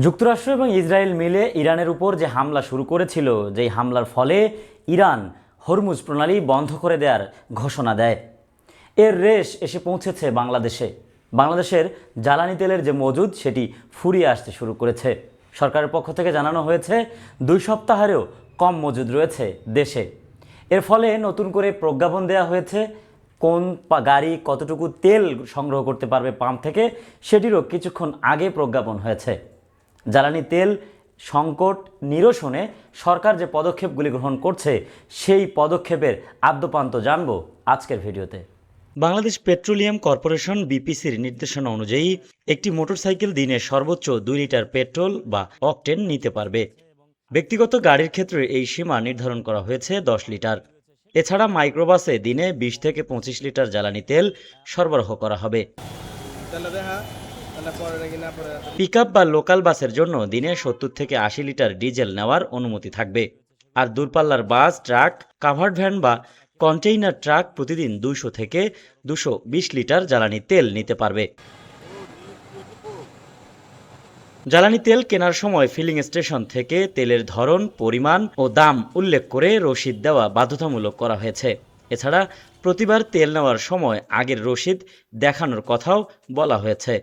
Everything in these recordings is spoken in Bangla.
যুক্তরাষ্ট্র এবং ইসরায়েল মিলে ইরানের উপর যে হামলা শুরু করেছিল, যেই হামলার ফলে ইরান হরমুজ প্রণালী বন্ধ করে দেওয়ার ঘোষণা দেয়। এর রেশ এসে পৌঁছেছে বাংলাদেশে। বাংলাদেশের জ্বালানি তেলের যে মজুদ সেটি ফুরিয়ে আসতে শুরু করেছে। সরকারের পক্ষ থেকে জানানো হয়েছে 2 সপ্তাহেরও কম মজুদ রয়েছে দেশে। এর ফলে নতুন করে প্রজ্ঞাপন দেওয়া হয়েছে কোন গাড়ি কতটুকু তেল সংগ্রহ করতে পারবে পাম্প থেকে, সেটিরও কিছুক্ষণ আগে প্রজ্ঞাপন হয়েছে। জ্বালানি তেল সংকট নিরসনে সরকার যে পদক্ষেপগুলি গ্রহণ করছে সেই পদক্ষেপের আদ্যোপান্ত জানব আজকের ভিডিওতে। বাংলাদেশ পেট্রোলিয়াম কর্পোরেশন বিপিসির নির্দেশনা অনুযায়ী একটি মোটরসাইকেল দিনে সর্বোচ্চ 2 লিটার পেট্রোল বা অকটেন নিতে পারবে। ব্যক্তিগত গাড়ির ক্ষেত্রে এই সীমা নির্ধারণ করা হয়েছে 10 লিটার। এছাড়া মাইক্রোবাসে দিনে 20 থেকে 25 লিটার জ্বালানি তেল সরবরাহ করা হবে। পিকআপ বা লোকাল বাসের জন্য দিনে 70 থেকে 80 লিটার ডিজেল নেওয়ার অনুমতি থাকবে। আর দূরপাল্লার বাস, ট্রাক, কাভার্ড ভ্যান বা কন্টেইনার ট্রাক প্রতিদিন 200 থেকে 220 লিটার জ্বালানি তেল নিতে পারবে। জ্বালানি তেল কেনার সময় ফিলিং স্টেশন থেকে তেলের ধরন, পরিমাণ ও দাম উল্লেখ করে রসিদ দেওয়া বাধ্যতামূলক করা হয়েছে। এছাড়া প্রতিবার তেল নেওয়ার সময় আগের রসিদ দেখানোর কথাও বলা হয়েছে।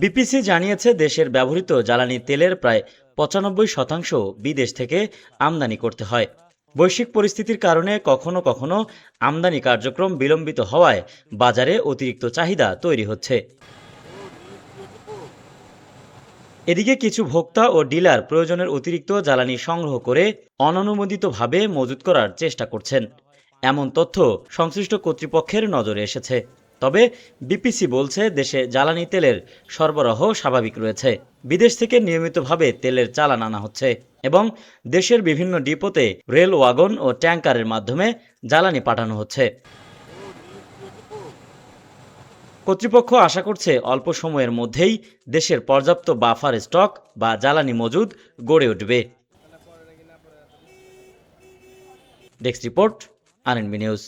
বিপিসি জানিয়েছে দেশের ব্যবহৃত জ্বালানি তেলের প্রায় 95% বিদেশ থেকে আমদানি করতে হয়। বৈশ্বিক পরিস্থিতির কারণে কখনো কখনো আমদানি কার্যক্রম বিলম্বিত হওয়ায় বাজারে অতিরিক্ত চাহিদা তৈরি হচ্ছে। এদিকে কিছু ভোক্তা ও ডিলার প্রয়োজনের অতিরিক্ত জ্বালানি সংগ্রহ করে অননুমোদিতভাবে মজুত করার চেষ্টা করছেন। এমন তথ্য সংশ্লিষ্ট কর্তৃপক্ষের নজরে এসেছে। তবে বিপিসি বলছে দেশে জ্বালানি তেলের সরবরাহ স্বাভাবিক রয়েছে। বিদেশ থেকে নিয়মিতভাবে তেলের চালান আনা হচ্ছে এবং দেশের বিভিন্ন ডিপোতে রেল ওয়াগন ও ট্যাঙ্কারের মাধ্যমে জ্বালানি পাঠানো হচ্ছে। কর্তৃপক্ষ আশা করছে অল্প সময়ের মধ্যেই দেশের পর্যাপ্ত বাফার স্টক বা জ্বালানি মজুদ গড়ে উঠবে। Desk report, RNB news.